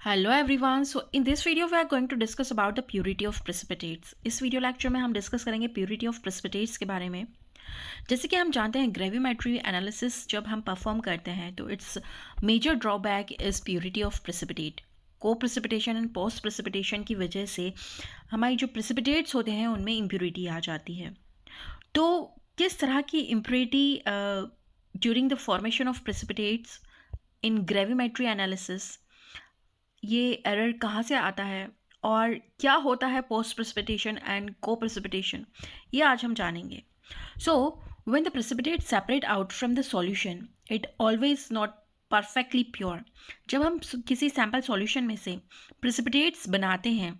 Hello everyone. So in this video we are going to discuss about the purity of precipitates. इस video lecture में हम discuss करेंगे purity of precipitates के बारे में। जैसे कि हम जानते हैं ग्रेविमेट्री एनालिसिस जब हम परफॉर्म करते हैं तो its major drawback is purity of precipitate. Coprecipitation and post precipitation की वजह से हमारी जो प्रेसिपिटेट्स होते हैं उनमें इम्प्योरिटी आ जाती है। तो किस तरह की impurity during the formation of precipitates in gravimetry analysis, ये एरर कहाँ से आता है और क्या होता है पोस्ट प्रेसिपिटेशन एंड को प्रेसिपिटेशन, ये आज हम जानेंगे। So when the precipitate separate out from the solution it always not perfectly pure. जब हम किसी सैम्पल सॉल्यूशन में से प्रेसिपिटेट्स बनाते हैं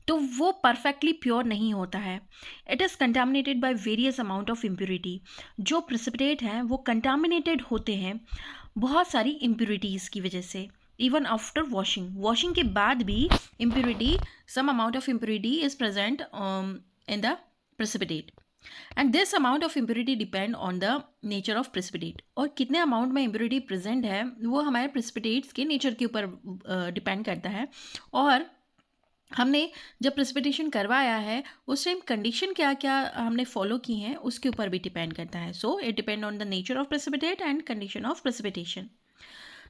तो वो परफेक्टली प्योर नहीं होता है। It is contaminated by various amount of impurity. जो प्रेसिपिटेट हैं वो कंटामिनेटेड होते हैं बहुत सारी इम्प्योरिटीज़ की वजह से। इवन आफ्टर वॉशिंग के बाद भी impurity, some amount of impurity is present in the precipitate and this amount of impurity depend on the nature of precipitate। और कितने अमाउंट में impurity प्रेजेंट है वो हमारे precipitates के नेचर के ऊपर डिपेंड करता है। और हमने जब प्रेसिपिटेशन करवाया है उस टाइम कंडीशन क्या क्या हमने फॉलो की हैं उसके ऊपर भी डिपेंड करता है। So it depend on the nature of precipitate and condition of precipitation.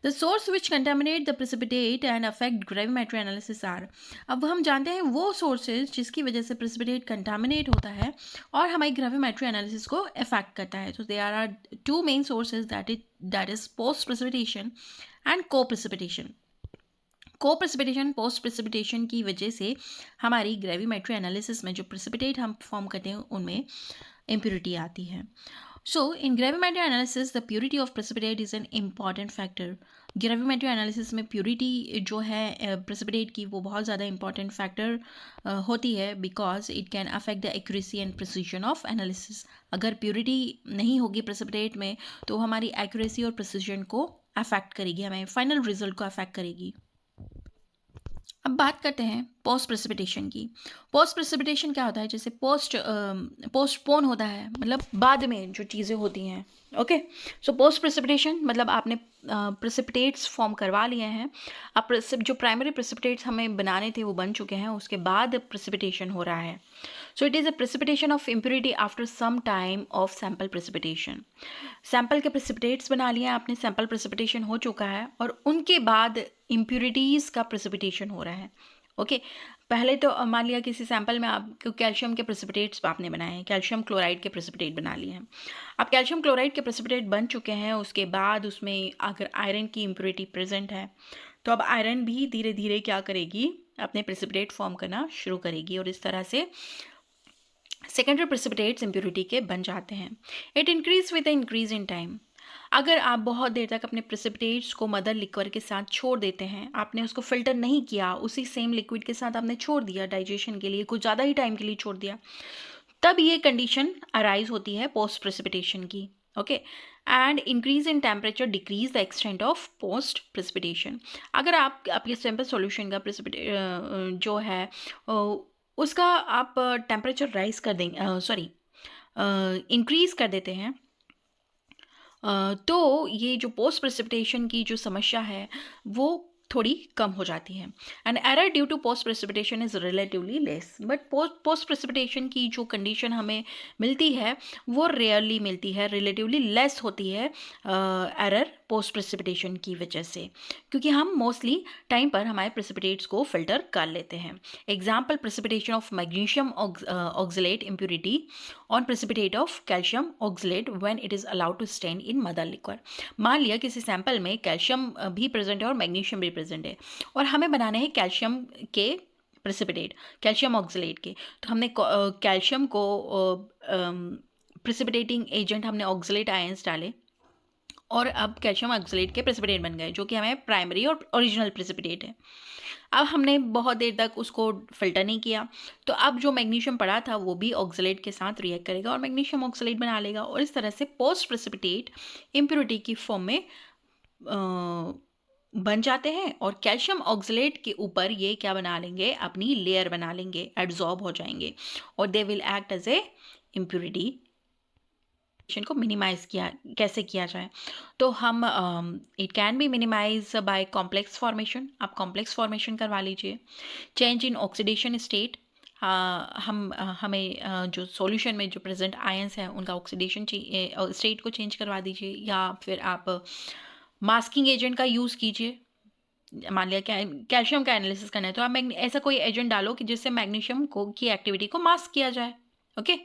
The source which contaminate the precipitate and affect gravimetry analysis are. अब हम जानते हैं वो सोर्सेज जिसकी वजह से प्रेसिपिटेट कंटामिनेट होता है और हमारी ग्रेविमेट्री एनालिसिस को अफेक्ट करता है। तो there are two main sources that is post precipitation and coprecipitation. Coprecipitation post precipitation की वजह से हमारी ग्रेविमेट्री एनालिसिस में जो प्रेसिपिटेट हम फॉर्म करते हैं उनमें इम्प्योरिटी आती है। So in gravimetry analysis the purity of precipitate is an important factor. Gravimetry analysis में प्योरिटी जो है प्रेसिपिटेट की वो बहुत ज़्यादा इंपॉर्टेंट फैक्टर होती है because it can affect the accuracy and precision of analysis. अगर प्योरिटी नहीं होगी प्रेसिपिटेट में तो हमारी एक्यूरेसी और प्रिसीजन को अफेक्ट करेगी, हमें फाइनल रिजल्ट को अफेक्ट करेगी। अब बात करते हैं पोस्ट प्रेसिपिटेशन की। पोस्ट प्रेसिपिटेशन क्या होता है? जैसे पोस्टपोन होता है, मतलब बाद में जो चीज़ें होती हैं। ओके, सो पोस्ट प्रेसिपिटेशन मतलब आपने प्रेसिपिटेट्स फॉर्म करवा लिए हैं, अब जो प्राइमरी प्रेसिपिटेट्स हमें बनाने थे वो बन चुके हैं, उसके बाद प्रेसिपिटेशन हो रहा है। So it is a precipitation of impurity after some time of sample precipitation. Sample के प्रेसिपिटेट्स बना लिए आपने, सैम्पल प्रेसिपिटेशन हो चुका है और उनके बाद इम्प्योरिटीज़ का प्रेसिपिटेशन हो रहा है। ओके, पहले तो मान लिया किसी सैंपल में आपको कैल्शियम के प्रेसिपिटेट्स आपने बनाए हैं, कैल्शियम क्लोराइड के प्रेसिपिटेट बना लिए हैं। अब कैल्शियम क्लोराइड के प्रेसिपिटेट बन चुके हैं, उसके बाद उसमें अगर आयरन की इम्प्योरिटी प्रेजेंट है तो अब आयरन भी धीरे धीरे क्या करेगी, अपने प्रेसिपिटेट फॉर्म करना शुरू करेगी और इस तरह से सेकेंडरी प्रेसिपिटेट्स इम्प्योरिटी के बन जाते हैं। It increase with the increase in time. अगर आप बहुत देर तक अपने प्रेसिपिटेट्स को मदर लिक्विड के साथ छोड़ देते हैं, आपने उसको फिल्टर नहीं किया, उसी सेम लिक्विड के साथ आपने छोड़ दिया डाइजेशन के लिए, कुछ ज़्यादा ही टाइम के लिए छोड़ दिया, तब ये कंडीशन अराइज होती है पोस्ट प्रेसिपिटेशन की। Okay, and increase in temperature decrease the extent of post precipitation. अगर आप आपके सैंपल सॉल्यूशन का प्रेसिपिटेट जो है उसका आप टेम्परेचर राइज कर देंगे, सॉरी इंक्रीज कर देते हैं, तो ये जो पोस्ट प्रेसिपिटेशन की जो समस्या है वो थोड़ी कम हो जाती है। And error due to post precipitation is relatively less. But post precipitation की जो कंडीशन हमें मिलती है वो रेयरली मिलती है, रिलेटिवली लेस होती है एरर पोस्ट प्रेसिपिटेशन की वजह से, क्योंकि हम मोस्टली टाइम पर हमारे प्रेसिपिटेट्स को फिल्टर कर लेते हैं। Example precipitation of magnesium oxalate impurity on precipitate of calcium oxalate when it is allowed to stand in mother liquid. मान लिया किसी सैंपल में कैल्शियम भी प्रेजेंट है और मैग्नीशियम भी प्रेजेंट है और हमें बनाने हैं कैल्शियम के प्रेसिपिटेट, कैल्शियम ऑक्सलेट के। तो हमने कैल्शियम को प्रेसिपिटेटिंग एजेंट हमने ऑक्सलेट आयंस डाले और अब कैल्शियम ऑक्सलेट के प्रेसिपिटेट बन गए जो कि हमें प्राइमरी और ओरिजिनल प्रेसिपिटेट है। अब हमने बहुत देर तक उसको फिल्टर नहीं किया तो अब जो मैग्नीशियम पड़ा था वो भी ऑक्सलेट के साथ रिएक्ट करेगा और मैग्नीशियम ऑक्सलेट बना लेगा और इस तरह से पोस्ट प्रेसिपिटेट इम्प्योरिटी की फॉर्म में बन जाते हैं और कैल्शियम ऑक्सलेट के ऊपर ये क्या बना लेंगे, अपनी लेयर बना लेंगे, एब्जॉर्ब हो जाएंगे और they will act as a impurity को मिनिमाइज कैसे किया जाए। तो हम it can be minimize by complex formation, आप कॉम्प्लेक्स फॉर्मेशन करवा लीजिए। चेंज इन ऑक्सीडेशन स्टेट, हमें जो सॉल्यूशन में जो प्रेजेंट आयंस हैं उनका ऑक्सीडेशन स्टेट को चेंज करवा दीजिए, या फिर आप मास्किंग एजेंट का यूज़ कीजिए। मान लिया कैल्शियम का एनालिसिस करना है तो आप ऐसा कोई एजेंट डालो कि जिससे मैग्नीशियम को की एक्टिविटी को मास्क किया जाए। ओके,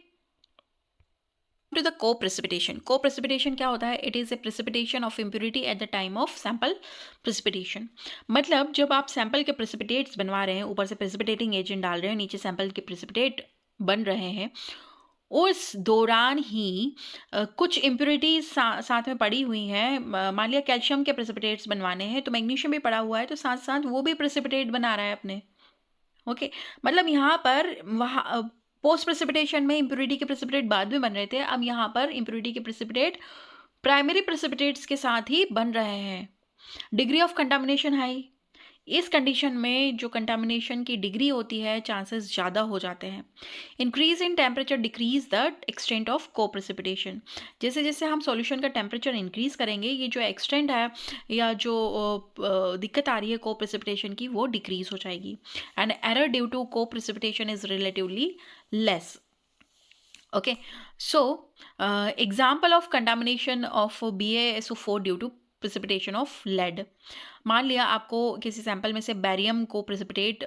टू द को प्रेसिपिटेशन। को प्रेसिपिटेशन क्या होता है? It is a precipitation of impurity at the time of sample precipitation. मतलब जब आप सैंपल के प्रेसिपिटेट्स बनवा रहे हैं, ऊपर से प्रेसिपिटेटिंग एजेंट डाल रहे हैं, नीचे सैंपल के प्रेसिपिटेट बन रहे हैं, उस दौरान ही कुछ इम्प्योरिटीज साथ में पड़ी हुई हैं। मान लिया कैल्शियम के प्रेसिपिटेट्स बनवाने हैं तो मैग्नीशियम भी पड़ा हुआ है, तो साथ साथ वो भी प्रेसिपिटेट बना रहा है अपने। ओके, मतलब यहाँ पर वहाँ पोस्ट प्रेसिपिटेशन में इम्प्योरिटी के प्रेसिपिटेट बाद में बन रहे थे, अब यहाँ पर इम्प्योरिटी के प्रेसिपिटेट प्राइमरी प्रेसिपिटेट्स के साथ ही बन रहे हैं। डिग्री ऑफ कंटामिनेशन हाई, इस कंडीशन में जो कंटामिनेशन की डिग्री होती है चांसेस ज़्यादा हो जाते हैं। Increase in temperature decrease the extent of को प्रेसिपिटेशन, जैसे जैसे हम सॉल्यूशन का टेम्परेचर इंक्रीज करेंगे ये जो एक्सटेंट है या जो दिक्कत आ रही है को प्रेसिपिटेशन की वो डिक्रीज हो जाएगी। And error due to coprecipitation is relatively less. Okay, so example of contamination of BaSO4 due to precipitation of lead. मान लिया आपको किसी सैंपल में से बैरियम को प्रेसिपिटेट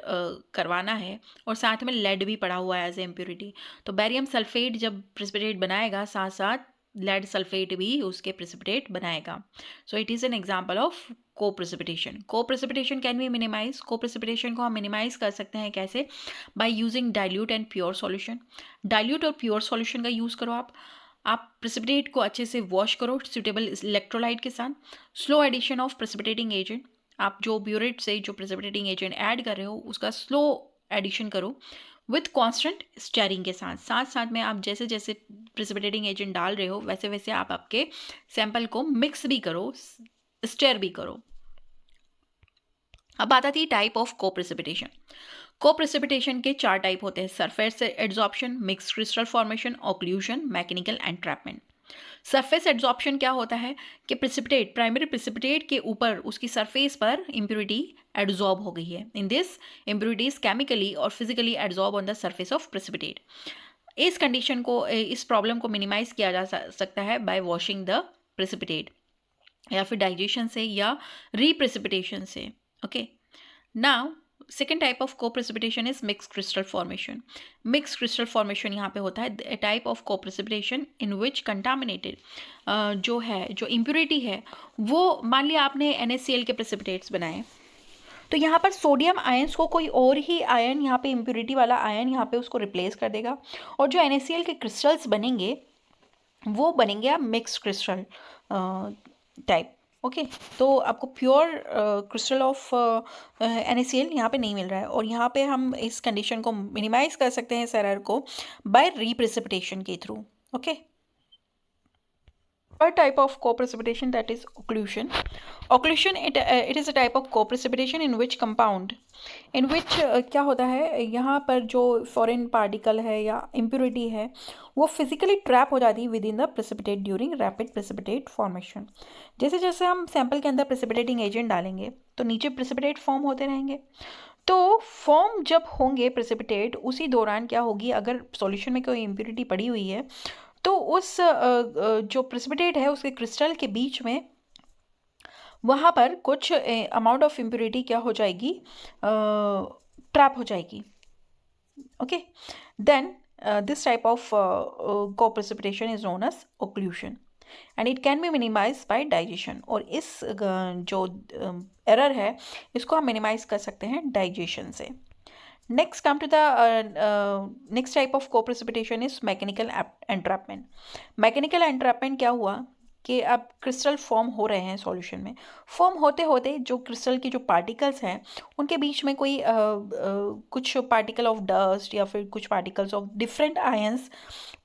करवाना है और साथ में लेड भी पड़ा हुआ है एज ए इम्प्योरिटी, तो बैरियम सल्फेट जब प्रेसिपिटेट बनाएगा साथ साथ लेड सल्फेट भी उसके प्रेसिपिटेट बनाएगा। सो it is an example of coprecipitation. को प्रेसिपिटेशन कैन बी मिनिमाइज। को प्रेसिपिटेशन को हम मिनिमाइज कर सकते हैं कैसे? By using dilute and pure solution. Dilute और प्योर सॉल्यूशन का यूज़ करो आप प्रेसिपिटेट को अच्छे से वॉश करो सूटेबल इलेक्ट्रोलाइट के साथ। Slow addition of precipitating agent, आप जो ब्यूरेट से जो प्रेसिपिटेटिंग एजेंट ऐड कर रहे हो उसका स्लो एडिशन करो विथ कॉन्स्टेंट स्टेयरिंग के साथ। साथ साथ में आप जैसे जैसे प्रेसिपिटेटिंग एजेंट डाल रहे हो वैसे वैसे आप आपके सैंपल को मिक्स भी करो, स्टेयर भी करो। अब बात आती है टाइप ऑफ को प्रेसिपिटेशन। को प्रेसिपिटेशन के 4 टाइप होते हैं: surface adsorption, mixed crystal formation, occlusion, mechanical entrapment. Surface adsorption क्या होता है कि प्रेसिपिटेट, प्राइमरी प्रेसिपिटेट के ऊपर उसकी सरफेस पर इम्प्योरिटी एड्सॉर्ब हो गई है। इन दिस इम्प्योरिटीज केमिकली और physically adsorb on the surface of precipitate. इस कंडीशन को, इस प्रॉब्लम को मिनिमाइज किया जा सकता है बाय वॉशिंग द प्रेसिपिटेट, या फिर डाइजेशन से या रीप्रेसिपिटेशन से। Okay, now second type of coprecipitation is mixed crystal formation. Mixed crystal formation यहाँ पे होता है type of coprecipitation in which contaminated जो इम्प्योरिटी है वो, मान लिया आपने NaCl के प्रेसिपिटेट्स बनाए तो यहाँ पर सोडियम आयंस को कोई और ही आयन, यहाँ पे इम्प्योरिटी वाला आयन यहाँ पे उसको रिप्लेस कर देगा, और जो NaCl के क्रिस्टल्स बनेंगे वो बनेंगे आप मिक्स्ड क्रिस्टल टाइप। ओके, तो आपको प्योर क्रिस्टल ऑफ NaCl यहाँ पे नहीं मिल रहा है, और यहाँ पे हम इस कंडीशन को मिनिमाइज कर सकते हैं इस एरर को बाय रीप्रेसिपिटेशन के through. Okay, third type of co-precipitation, that is occlusion. Occlusion it is a type of co-precipitation in which compound in which क्या होता है, यहाँ पर जो फॉरेन पार्टिकल है या इम्प्योरिटी है वो फिजिकली ट्रैप हो जाती है with in the precipitate during rapid precipitate formation. जैसे जैसे हम सैंपल के अंदर प्रेसिपिटेटिंग एजेंट डालेंगे तो नीचे प्रेसिपिटेट फॉर्म होते रहेंगे, तो फॉर्म जब होंगे प्रेसिपिटेट उसी दौरान क्या होगी, अगर सॉल्यूशन में कोई इम्प्योरिटी पड़ी हुई है तो उस जो प्रेसिपिटेट है उसके क्रिस्टल के बीच में वहाँ पर कुछ अमाउंट ऑफ इम्प्योरिटी क्या हो जाएगी, ट्रैप हो जाएगी। Okay, then this type of coprecipitation is known as occlusion and it can be minimize by digestion. और इस जो एरर है इसको हम मिनिमाइज कर सकते हैं डाइजेशन से। Next, come to the next type of co-precipitation is mechanical entrapment. Mechanical entrapment क्या हुआ कि अब क्रिस्टल फॉर्म हो रहे हैं सॉल्यूशन में, फॉर्म होते होते जो क्रिस्टल के जो पार्टिकल्स हैं उनके बीच में कोई कुछ पार्टिकल ऑफ डस्ट या फिर कुछ पार्टिकल्स ऑफ डिफरेंट आयंस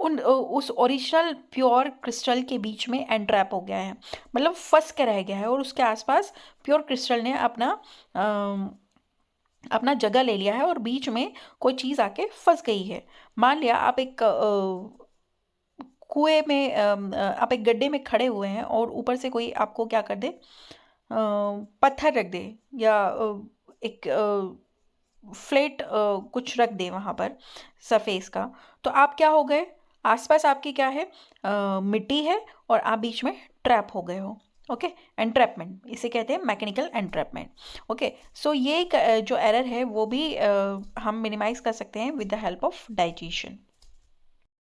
उस ओरिजिनल प्योर क्रिस्टल के बीच में एंट्रैप हो गया है, मतलब फंस के रह गया है, और उसके आसपास प्योर क्रिस्टल ने अपना जगह ले लिया है और बीच में कोई चीज़ आके फंस गई है। मान लिया आप एक कुएं में आप एक गड्ढे में खड़े हुए हैं और ऊपर से कोई आपको क्या कर दे, पत्थर रख दे या एक फ्लैट कुछ रख दे वहाँ पर सरफेस का, तो आप क्या हो गए, आसपास आपकी क्या है, मिट्टी है और आप बीच में ट्रैप हो गए हो। ओके, एंट्रैपमेंट इसे कहते हैं, मैकेनिकल एंट्रैपमेंट। ओके, सो ये एक जो एरर है वो भी हम मिनिमाइज कर सकते हैं with the help of digestion.